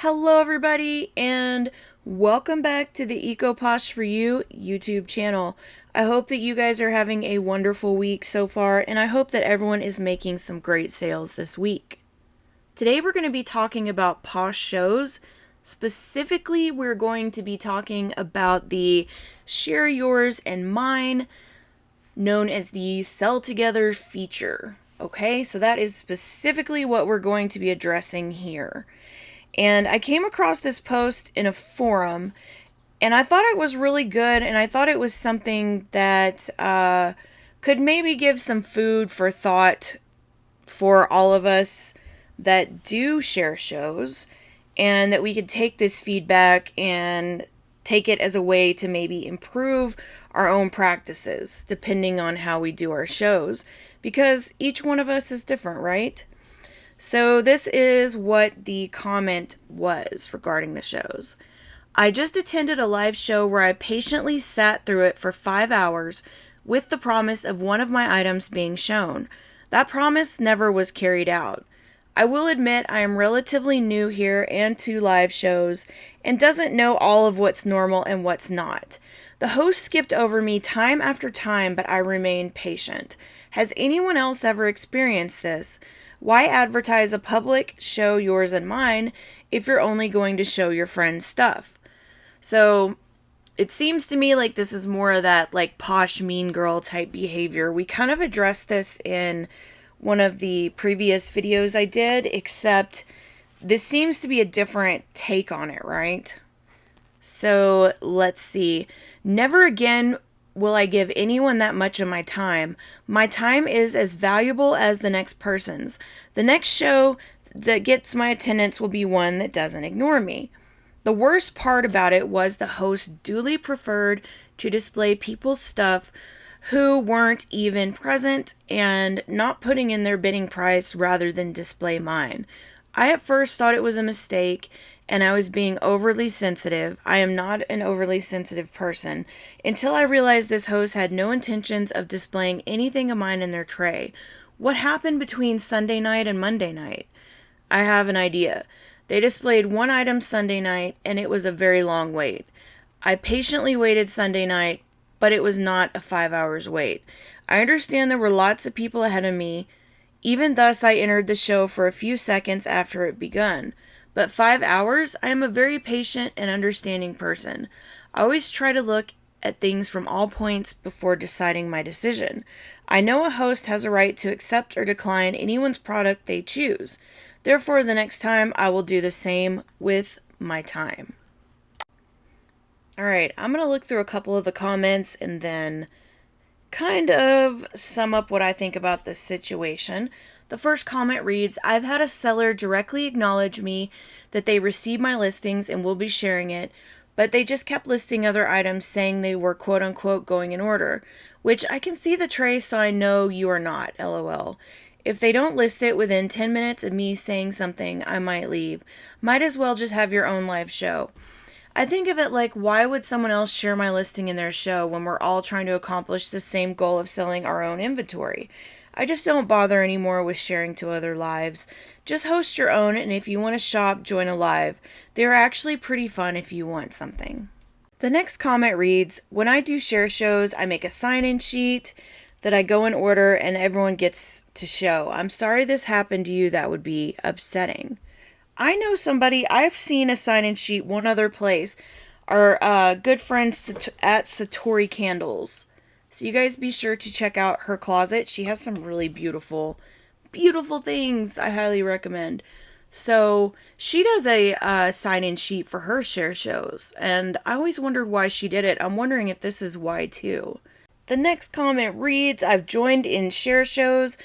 Hello everybody and welcome back to the Eco Posh for You YouTube channel. I hope that you guys are having a wonderful week so far, and I hope that everyone is making some great sales this week. Today we're going to be talking about posh shows. Specifically, we're going to be talking about the Share Yours and Mine, known as the Sell Together feature. Okay, so that is specifically what we're going to be addressing here. And I came across this post in a forum, and I thought it was really good, and I thought it was something that could maybe give some food for thought for all of us that do share shows, and that we could take this feedback and take it as a way to maybe improve our own practices, depending on how we do our shows, because each one of us is different, right? So this is what the comment was regarding the shows. I just attended a live show where I patiently sat through it for 5 hours with the promise of one of my items being shown. That promise never was carried out. I will admit I am relatively new here and to live shows and doesn't know all of what's normal and what's not. The host skipped over me time after time, but I remained patient. Has anyone else ever experienced this? Why advertise a public show yours and mine if you're only going to show your friends' stuff? So it seems to me like this is more of that like posh mean girl type behavior. We kind of addressed this in one of the previous videos I did, except this seems to be a different take on it, right? So let's see. Never again will I give anyone that much of my time. My time is as valuable as the next person's. The next show that gets my attendance will be one that doesn't ignore me. The worst part about it was the host duly preferred to display people's stuff who weren't even present and not putting in their bidding price rather than display mine. I at first thought it was a mistake and I was being overly sensitive. I am not an overly sensitive person, until I realized this host had no intentions of displaying anything of mine in their tray. What happened between Sunday night and Monday night? I have an idea. They displayed one item Sunday night, and it was a very long wait. I patiently waited Sunday night, but it was not a 5 hours wait. I understand there were lots of people ahead of me. Even thus, I entered the show for a few seconds after it begun. But 5 hours? I am a very patient and understanding person. I always try to look at things from all points before deciding my decision. I know a host has a right to accept or decline anyone's product they choose. Therefore, the next time I will do the same with my time. Alright, I'm going to look through a couple of the comments and then kind of sum up what I think about this situation. The first comment reads, I've had a seller directly acknowledge me that they received my listings and will be sharing it, but they just kept listing other items saying they were quote unquote going in order, which I can see the tray so I know you are not, lol. If they don't list it within 10 minutes of me saying something, I might leave. Might as well just have your own live show. I think of it like, why would someone else share my listing in their show when we're all trying to accomplish the same goal of selling our own inventory? I just don't bother anymore with sharing to other lives. Just host your own, and if you want to shop, join a live. They're actually pretty fun if you want something. The next comment reads, when I do share shows, I make a sign-in sheet that I go in order and everyone gets to show. I'm sorry this happened to you. That would be upsetting. I know somebody, I've seen a sign-in sheet one other place. Our good friend at Satori Candles. So you guys be sure to check out her closet. She has some really beautiful, beautiful things I highly recommend. So she does a sign-in sheet for her share shows. And I always wondered why she did it. I'm wondering if this is why too. The next comment reads, I've joined in share shows.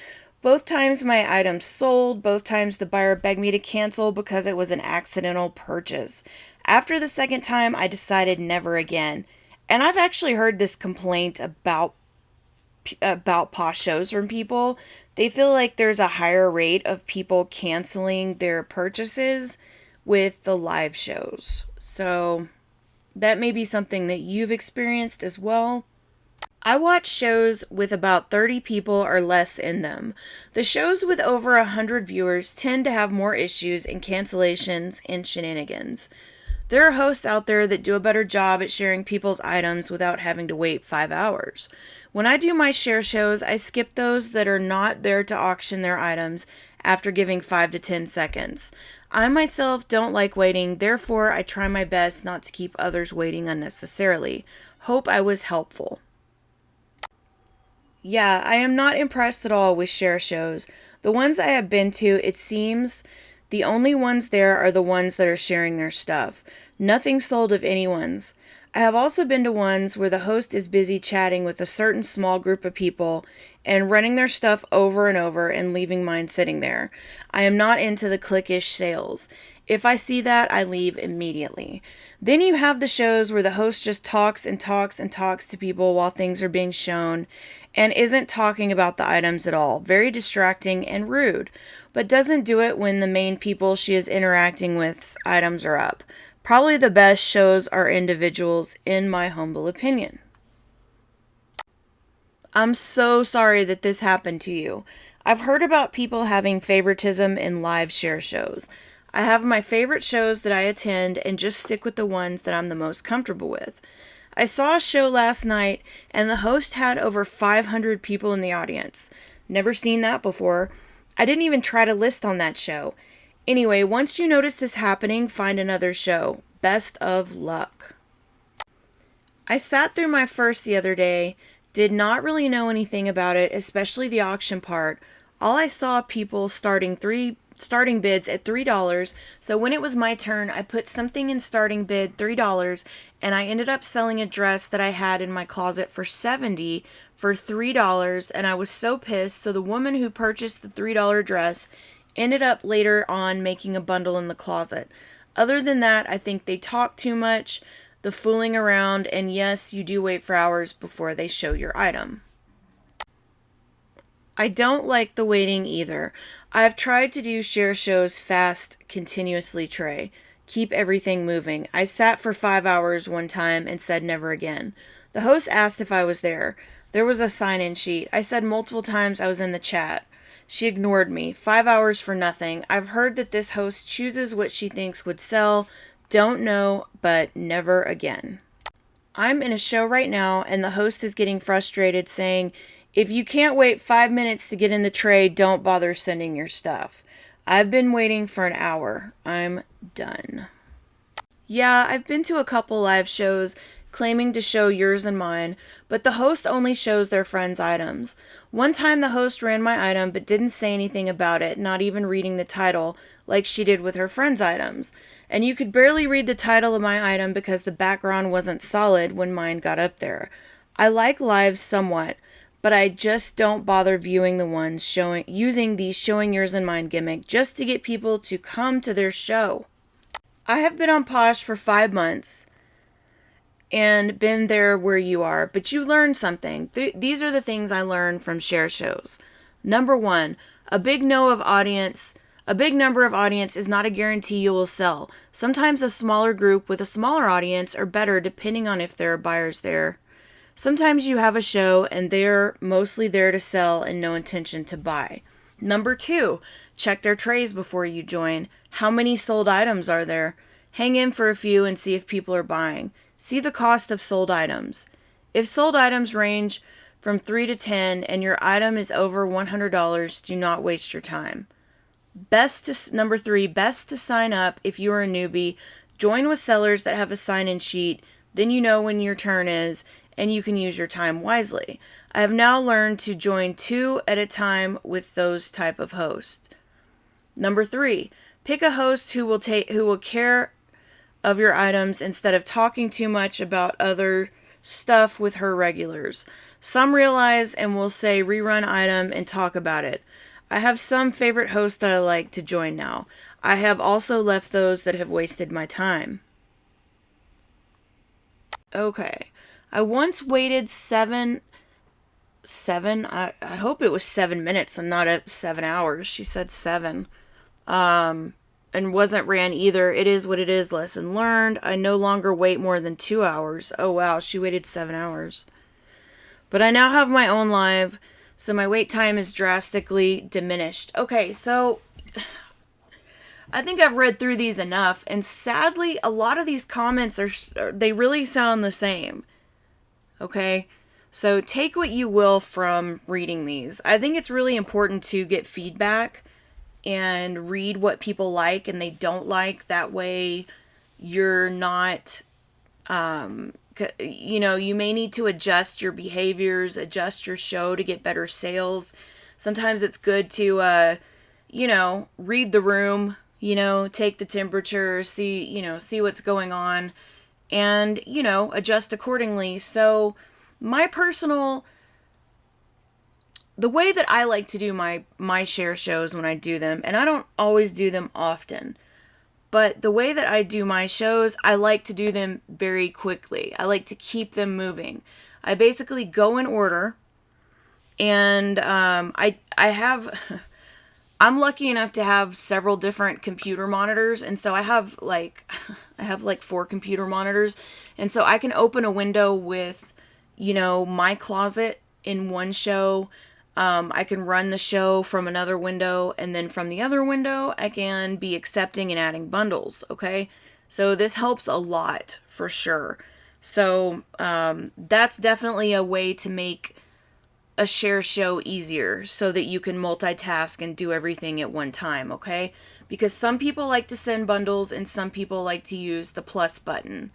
Both times my items sold. Both times the buyer begged me to cancel because it was an accidental purchase. After the second time, I decided never again. And I've actually heard this complaint about posh shows from people. They feel like there's a higher rate of people canceling their purchases with the live shows. So that may be something that you've experienced as well. I watch shows with about 30 people or less in them. The shows with over 100 viewers tend to have more issues and cancellations and shenanigans. There are hosts out there that do a better job at sharing people's items without having to wait 5 hours. When I do my share shows, I skip those that are not there to auction their items after giving 5 to 10 seconds. I myself don't like waiting, therefore I try my best not to keep others waiting unnecessarily. Hope I was helpful. Yeah, I am not impressed at all with share shows. The ones I have been to, it seems the only ones there are the ones that are sharing their stuff. Nothing sold of anyone's. I have also been to ones where the host is busy chatting with a certain small group of people and running their stuff over and over and leaving mine sitting there. I am not into the cliquish sales. If I see that, I leave immediately. Then you have the shows where the host just talks and talks and talks to people while things are being shown and isn't talking about the items at all. Very distracting and rude, but doesn't do it when the main people she is interacting with's items are up. Probably the best shows are individuals, in my humble opinion. I'm so sorry that this happened to you. I've heard about people having favoritism in live share shows. I have my favorite shows that I attend and just stick with the ones that I'm the most comfortable with. I saw a show last night and the host had over 500 people in the audience. Never seen that before. I didn't even try to list on that show. Anyway, once you notice this happening, find another show. Best of luck. I sat through my first the other day, did not really know anything about it, especially the auction part. All I saw people starting bids at $3, so when it was my turn, I put something in starting bid $3, and I ended up selling a dress that I had in my closet for $70 for $3, and I was so pissed, so the woman who purchased the $3 dress ended up later on making a bundle in the closet. Other than that, I think they talk too much, the fooling around, and yes, you do wait for hours before they show your item. I don't like the waiting either. I've tried to do share shows fast, continuously tray. Keep everything moving. I sat for 5 hours one time and said never again. The host asked if I was there. There was a sign-in sheet. I said multiple times I was in the chat. She ignored me. 5 hours for nothing. I've heard that this host chooses what she thinks would sell. Don't know, but never again. I'm in a show right now and the host is getting frustrated saying, if you can't wait 5 minutes to get in the tray, don't bother sending your stuff. I've been waiting for an hour. I'm done. Yeah, I've been to a couple live shows claiming to show yours and mine, but the host only shows their friends' items. One time the host ran my item but didn't say anything about it, not even reading the title, like she did with her friends' items. And you could barely read the title of my item because the background wasn't solid when mine got up there. I like lives somewhat, but I just don't bother viewing the ones using the showing yours and mine gimmick just to get people to come to their show. I have been on Posh for 5 months and been there where you are, but you learn something. These are the things I learned from share shows. Number 1, a big number of audience is not a guarantee you will sell. Sometimes a smaller group with a smaller audience are better depending on if there are buyers there. Sometimes you have a show and they're mostly there to sell and no intention to buy. Number 2, check their trays before you join. How many sold items are there? Hang in for a few and see if people are buying. See the cost of sold items. If sold items range from 3 to 10 and your item is over $100, do not waste your time. Number 3, best to sign up if you are a newbie. Join with sellers that have a sign-in sheet. Then you know when your turn is and you can use your time wisely. I have now learned to join 2 at a time with those type of hosts. Number 3, pick a host who will care of your items instead of talking too much about other stuff with her regulars. Some realize and will say rerun item and talk about it. I have some favorite hosts that I like to join now. I have also left those that have wasted my time. Okay. I once waited I hope it was 7 minutes and not 7 hours. She said 7. And wasn't ran either. It is what it is. Lesson learned. I no longer wait more than 2 hours. Oh wow, she waited 7 hours. But I now have my own live, so my wait time is drastically diminished. Okay, so I think I've read through these enough, and sadly, a lot of these comments they really sound the same. Okay? So take what you will from reading these. I think it's really important to get feedback and read what people like and they don't like. That way, you're not, you may need to adjust your behaviors, adjust your show to get better sales. Sometimes it's good to, read the room, take the temperature, see what's going on, and, adjust accordingly. So, the way that I like to do my share shows when I do them, and I don't always do them often, but the way that I do my shows, I like to do them very quickly. I like to keep them moving. I basically go in order, and I have I'm lucky enough to have several different computer monitors, and so I have like 4 computer monitors, and so I can open a window with, my closet in one show. I can run the show from another window, and then from the other window, I can be accepting and adding bundles, okay? So this helps a lot, for sure. So that's definitely a way to make a share show easier so that you can multitask and do everything at one time, okay? Because some people like to send bundles and some people like to use the plus button.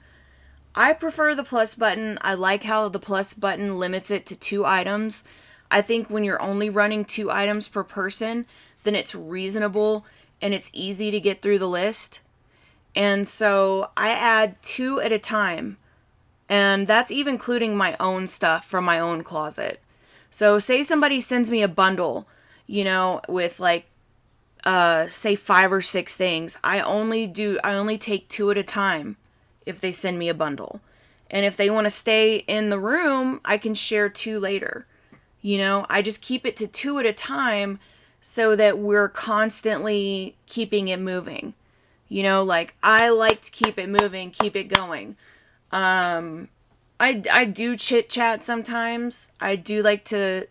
I prefer the plus button. I like how the plus button limits it to 2 items. I think when you're only running 2 items per person, then it's reasonable and it's easy to get through the list. And so I add 2 at a time. And that's even including my own stuff from my own closet. So say somebody sends me a bundle, with say 5 or 6 things. I only take 2 at a time if they send me a bundle. And if they want to stay in the room, I can share 2 later. I just keep it to 2 at a time so that we're constantly keeping it moving. I like to keep it moving, keep it going. I do chit chat sometimes. I do like to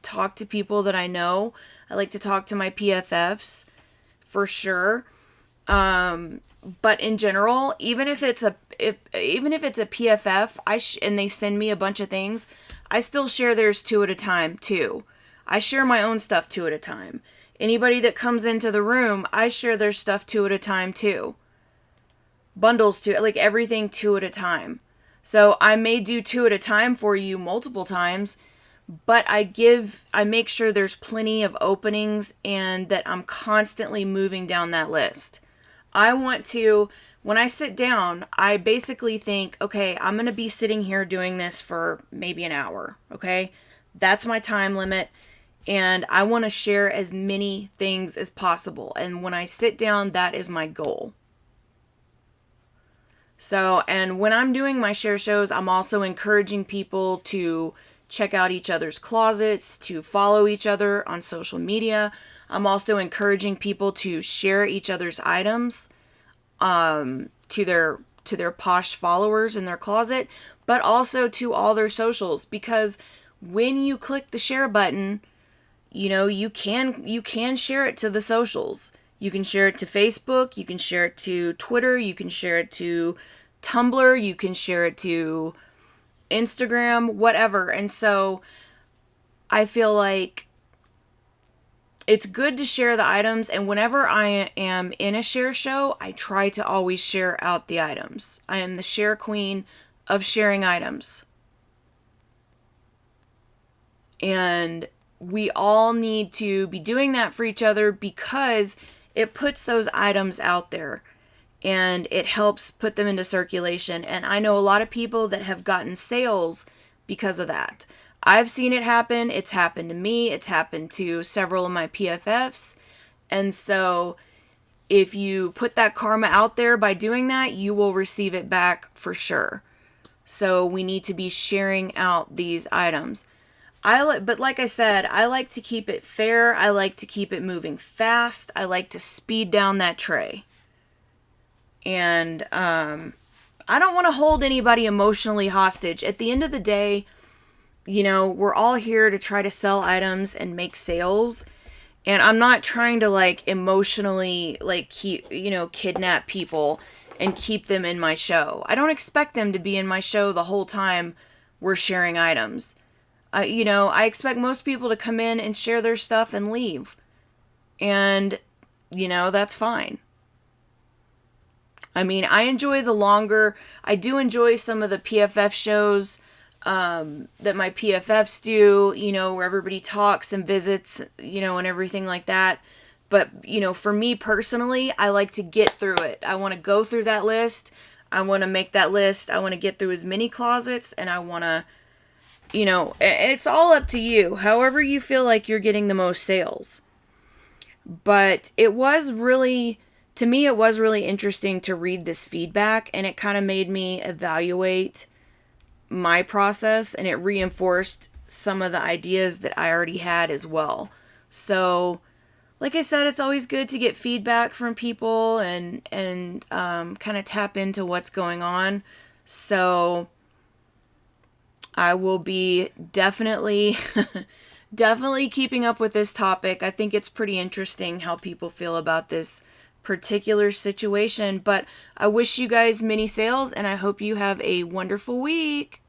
talk to people that I know. I like to talk to my PFFs for sure. But in general, even if it's a PFF, and they send me a bunch of things, I still share theirs 2 at a time too. I share my own stuff 2 at a time. Anybody that comes into the room, I share their stuff 2 at a time too. Bundles too, everything 2 at a time. So I may do 2 at a time for you multiple times, but I make sure there's plenty of openings and that I'm constantly moving down that list. When I sit down, I basically think, okay, I'm going to be sitting here doing this for maybe an hour, okay? That's my time limit, and I want to share as many things as possible. And when I sit down, that is my goal. So, and when I'm doing my share shows, I'm also encouraging people to check out each other's closets, to follow each other on social media. I'm also encouraging people to share each other's items to their posh followers in their closet, but also to all their socials, because when you click the share button, you can share it to the socials. You can share it to Facebook, you can share it to Twitter, you can share it to Tumblr, you can share it to Instagram, whatever. And so I feel like it's good to share the items, and whenever I am in a share show, I try to always share out the items. I am the share queen of sharing items. And we all need to be doing that for each other because it puts those items out there and it helps put them into circulation. And I know a lot of people that have gotten sales because of that. I've seen it happen. It's happened to me. It's happened to several of my PFFs. And so if you put that karma out there by doing that, you will receive it back for sure. So we need to be sharing out these items. But like I said, I like to keep it fair. I like to keep it moving fast. I like to speed down that tray. And I don't want to hold anybody emotionally hostage. At the end of the day, we're all here to try to sell items and make sales. And I'm not trying to like emotionally like kidnap people and keep them in my show. I don't expect them to be in my show the whole time we're sharing items. I expect most people to come in and share their stuff and leave. And, that's fine. I mean, I do enjoy some of the PFF shows that my PFFs do, where everybody talks and visits, and everything like that. But, for me personally, I like to get through it. I want to go through that list. I want to make that list. I want to get through as many closets, and I want to, it's all up to you. However you feel like you're getting the most sales. But it was really interesting to read this feedback, and it kind of made me evaluate my process, and it reinforced some of the ideas that I already had as well. So, like I said, it's always good to get feedback from people and kind of tap into what's going on. So, I will be definitely definitely keeping up with this topic. I think it's pretty interesting how people feel about this particular situation. But I wish you guys many sales, and I hope you have a wonderful week.